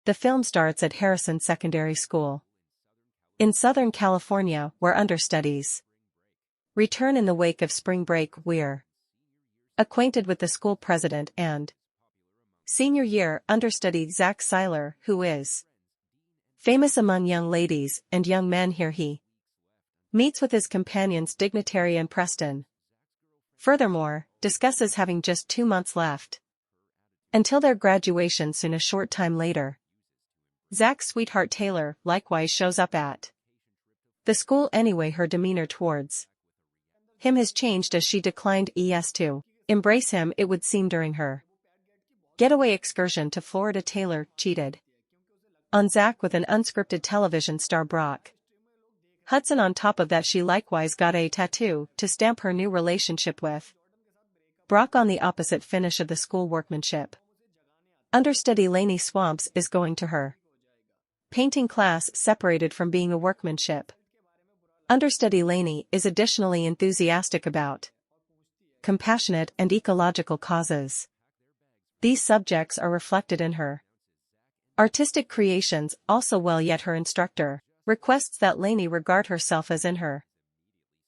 The film starts at Harrison Secondary School in Southern California, where understudies return in the wake of spring break. We're acquainted with the school president and senior year understudy Zach Seiler, who is famous among young ladies and young men. Here he meets with his companions Dignitary and Preston. Furthermore, discusses having just 2 months left until their graduation soon. A short time later, Zach's sweetheart Taylor likewise shows up at the school anyway. Her demeanor towards him has changed as she declined to embrace him, it would seem, during her getaway excursion to Florida. Taylor cheated on Zach with an unscripted television star Brock Hudson. On top of that, she likewise got a tattoo to stamp her new relationship with Brock on the opposite finish of the school workmanship. Understudy Lainey Swamps is going to her painting class separated from being a workmanship. Understudy Lainey is additionally enthusiastic about compassionate and ecological causes. These subjects are reflected in her artistic creations also well, yet her instructor requests that Lainey regard herself as in her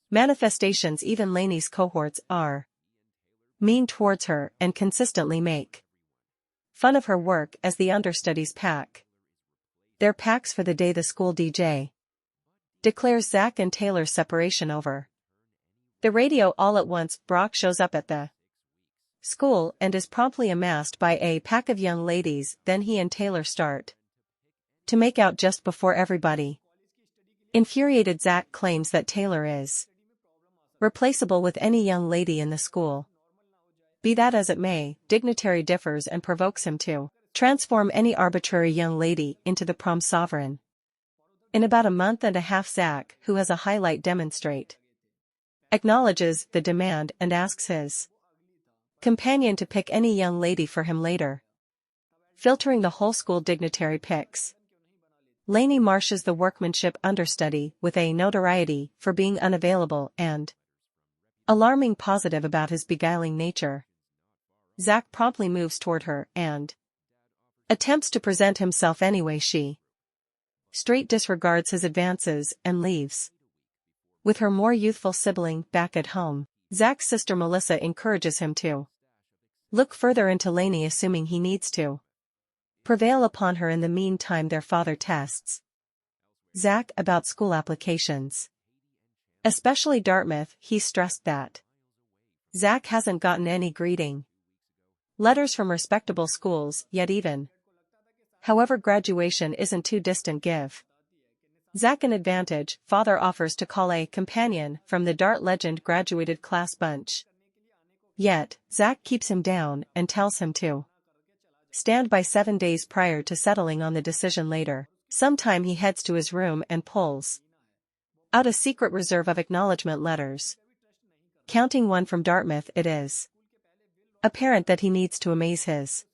manifestations. Even Lainey's cohorts are mean towards her and consistently make fun of her work as the understudies pack their packs for the day. The school DJ declares Zach and Taylor's separation over the radio. All at once, Brock shows up at the school and is promptly amassed by a pack of young ladies. Then he and Taylor start to make out just before everybody. Infuriated, Zach claims that Taylor is replaceable with any young lady in the school. Be that as it may, Dignitary differs and provokes him to transform any arbitrary young lady into the prom sovereign. In about a month and a half, Zach, who has a highlight demonstrate, acknowledges the demand and asks his companion to pick any young lady for him later, filtering the whole school. Dignitary picks Lainey Marsh's the workmanship understudy with a notoriety for being unavailable and alarming positive about his beguiling nature. Zach promptly moves toward her and attempts to present himself anyway. She straight disregards his advances and leaves with her more youthful sibling. Back at home, Zach's sister Melissa encourages him to look further into Lainey, assuming he needs to prevail upon her. In the meantime, their father tests Zach about school applications, especially Dartmouth. He's stressed that Zach hasn't gotten any greeting letters from respectable schools yet, even however graduation isn't too distant. Give Zach an advantage. Father offers to call a companion from the Dart legend graduated class bunch. Yet, Zach keeps him down and tells him to stand by 7 days prior to settling on the decision later. Sometime he heads to his room and pulls out a secret reserve of acknowledgement letters. Counting one from Dartmouth, it is apparent that he needs to amaze his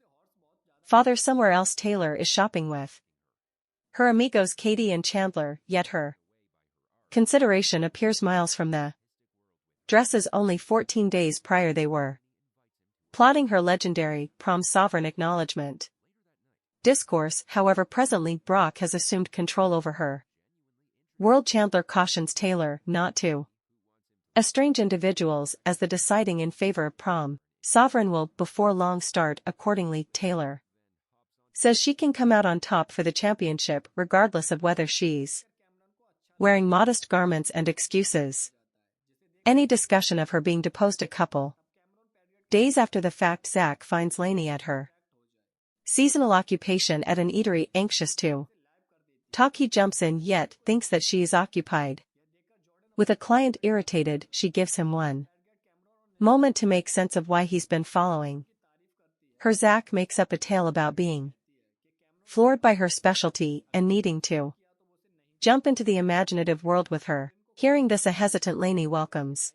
father somewhere else. Taylor is shopping with her amigos Katie and Chandler, yet her consideration appears miles from the dresses. Only 14 days prior they were plotting her legendary prom sovereign acknowledgement discourse. However, presently Brock has assumed control over her world. Chandler cautions Taylor not to estrange individuals, as the deciding in favor of prom sovereign will before long start. Accordingly, Taylor says she can come out on top for the championship regardless of whether she's wearing modest garments, and excuses any discussion of her being deposed. A couple days after the fact, Zach finds Lainey at her seasonal occupation at an eatery, anxious to talk. He jumps in, yet thinks that she is occupied with a client. Irritated, she gives him one moment to make sense of why he's been following her. Zach makes up a tale about being floored by her specialty and needing to jump into the imaginative world with her. Hearing this, a hesitant Lainey welcomes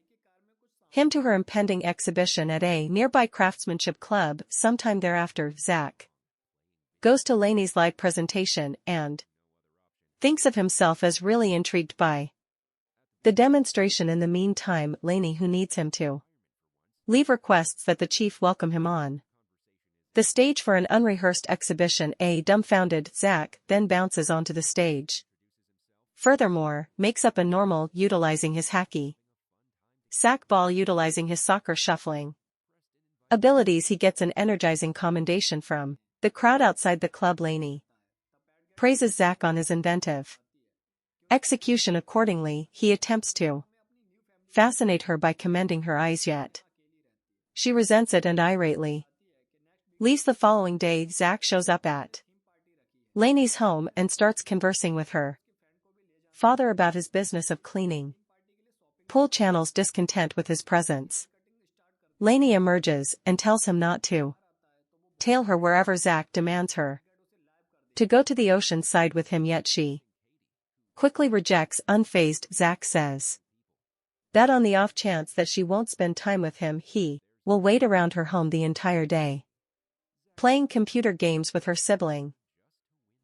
him to her impending exhibition at a nearby craftsmanship club. Sometime thereafter, Zach goes to Lainey's live presentation and thinks of himself as really intrigued by the demonstration. In the meantime, Lainey, who needs him to leave, requests that the chief welcome him on The stage for an unrehearsed exhibition. A dumbfounded Zach then bounces onto the stage. Furthermore, makes up a normal utilizing his hacky sack ball utilizing his soccer shuffling abilities. He gets an energizing commendation from the crowd outside the club. Lainey praises Zach on his inventive execution. Accordingly, he attempts to fascinate her by commending her eyes, yet she resents it and irately leaves. The following day, Zach shows up at Lainey's home and starts conversing with her father about his business of cleaning pool channels. Discontent with his presence, Lainey emerges and tells him not to tail her wherever Zach demands her to go to the ocean side with him, yet she quickly rejects. Unfazed, Zach says that on the off chance that she won't spend time with him, he will wait around her home the entire day, playing computer games with her sibling.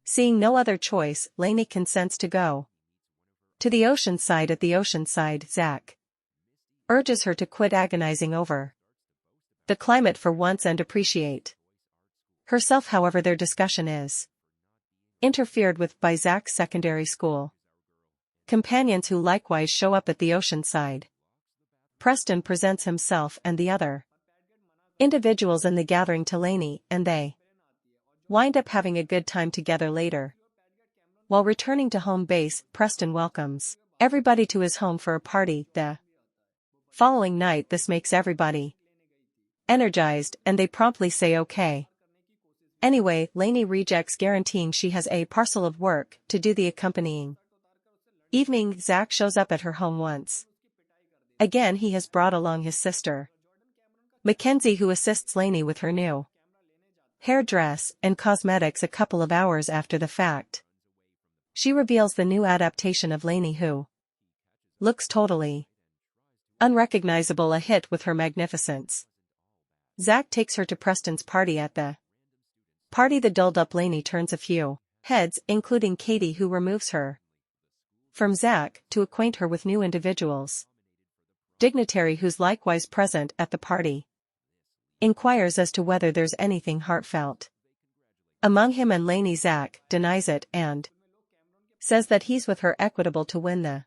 Seeing no other choice, Lainey consents to go to the ocean side. At the ocean side, Zach urges her to quit agonizing over the climate for once and appreciate herself. However, their discussion is interfered with by Zach's secondary school companions, who likewise show up at the ocean side. Preston presents himself and the other individuals in the gathering to Lainey, and they wind up having a good time together. Later, while returning to home base, Preston welcomes everybody to his home for a party the following night. This makes everybody energized, and they promptly say okay. Anyway, Lainey rejects, guaranteeing she has a parcel of work to do. The accompanying evening, Zach shows up at her home once again. He has brought along his sister Mackenzie, who assists Lainey with her new hairdress and cosmetics. A couple of hours after the fact, she reveals the new adaptation of Lainey, who looks totally unrecognizable, a hit with her magnificence. Zach takes her to Preston's party. At the party, the dolled-up Lainey turns a few heads, including Katie, who removes her from Zach to acquaint her with new individuals. Dignitary, who's likewise present at the party, inquires as to whether there's anything heartfelt among him and Lainey. Zach denies it and says that he's with her, equitable to win the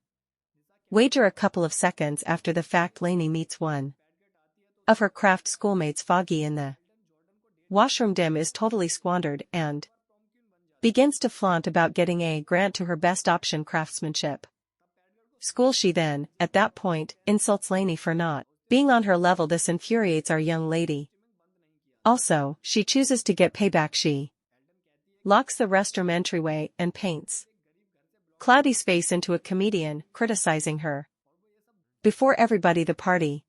wager. A couple of seconds after the fact, Lainey meets one of her craft schoolmates. Foggy in the washroom, Dim is totally squandered and begins to flaunt about getting a grant to her best option craftsmanship school. She then, at that point, insults Lainey for not being on her level. This infuriates our young lady. Also, she chooses to get payback. She locks the restroom entryway and paints Cloudy's face into a comedian, criticizing her before everybody. The party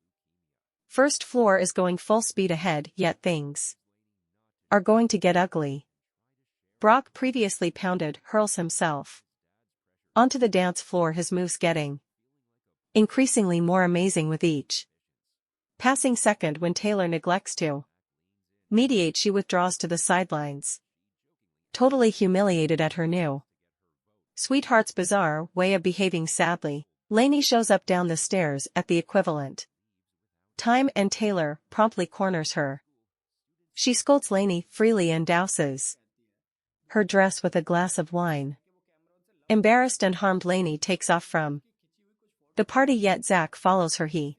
first floor is going full speed ahead, yet things are going to get ugly. Brock, previously pounded, hurls himself onto the dance floor, his moves getting increasingly more amazing with each passing second. When Taylor neglects to mediate, she withdraws to the sidelines, totally humiliated at her new sweetheart's bizarre way of behaving. Sadly, Lainey shows up down the stairs at the equivalent time, and Taylor promptly corners her. She scolds Lainey freely and douses her dress with a glass of wine. Embarrassed and harmed, Lainey takes off from the party, yet Zach follows her. He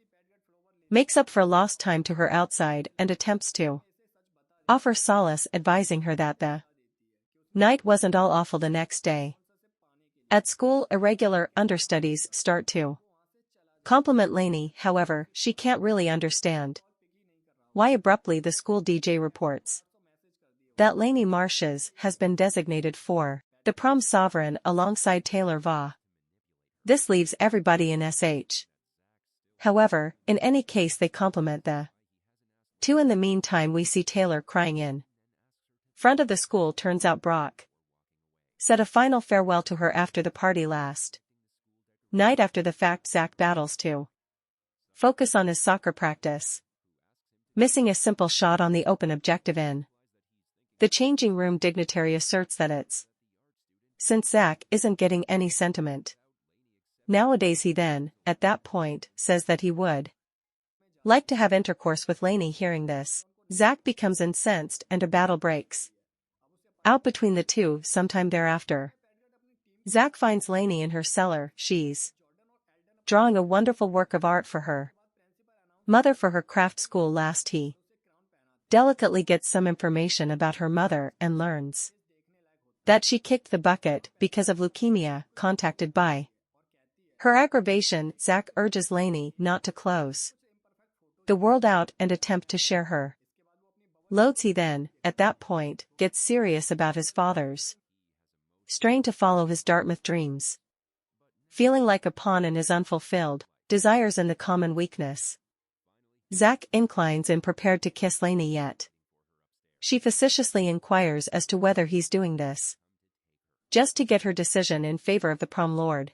makes up for lost time to her outside and attempts to offer solace, advising her that the night wasn't all awful the next day. At school, irregular understudies start to compliment Lainey. However, she can't really understand why. Abruptly, the school DJ reports that Lainey Marshes has been designated for the prom sovereign alongside Taylor Va. This leaves everybody in SH. However, in any case, they compliment the two. In the meantime, we see Taylor crying in front of the school. Turns out Brock said a final farewell to her after the party last night. After the fact, Zach battles to focus on his soccer practice, missing a simple shot on the open objective. In the changing room, Dignitary asserts that it's since Zach isn't getting any sentiment nowadays. He then, at that point, says that he would like to have intercourse with Lainey. Hearing this, Zach becomes incensed and a battle breaks out between the two sometime thereafter. Zach finds Lainey in her cellar. She's drawing a wonderful work of art for her mother for her craft school last. He delicately gets some information about her mother and learns that she kicked the bucket because of leukemia. Contacted by her aggravation, Zach urges Lainey not to close the world out and attempt to share her loads. He then, at that point, gets serious about his father's strain to follow his Dartmouth dreams, feeling like a pawn in his unfulfilled desires and the common weakness. Zach inclines and prepared to kiss Lainey, yet she facetiously inquires as to whether he's doing this just to get her decision in favor of the prom lord.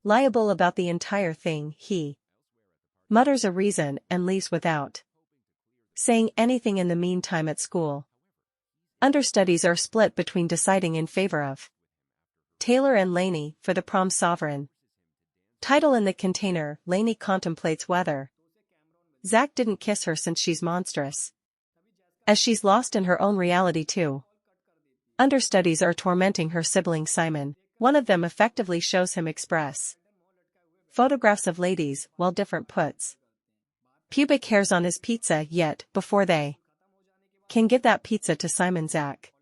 Liable about the entire thing, he mutters a reason and leaves without saying anything. In the meantime at school, understudies are split between deciding in favor of Taylor and Lainey for the prom sovereign title. In the container, Lainey contemplates whether Zach didn't kiss her since she's monstrous, as she's lost in her own reality too. Understudies are tormenting her sibling Simon. One of them effectively shows him express photographs of ladies while different puts pubic hairs on his pizza, yet, before they can give that pizza to Simon, Zach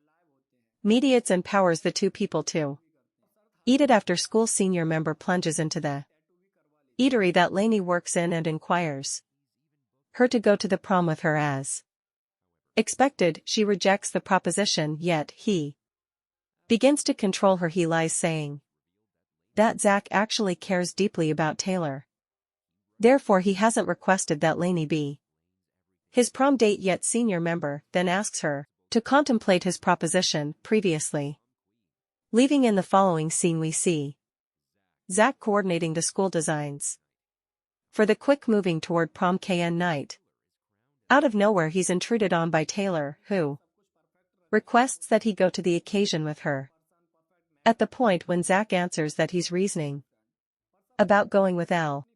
mediates and powers the two people to eat it. After school, senior member plunges into the eatery that Lainey works in and inquires her to go to the prom with her. As expected, she rejects the proposition, yet he begins to control her. He lies, saying that Zach actually cares deeply about Taylor. Therefore he hasn't requested that Lainey be his prom date yet. Senior member then asks her to contemplate his proposition. Previously leaving. In the following scene we see Zach coordinating the school designs for the quick moving toward prom night. Out of nowhere he's intruded on by Taylor, who requests that he go to the occasion with her. At the point when Zach answers that he's reasoning about going with Elle,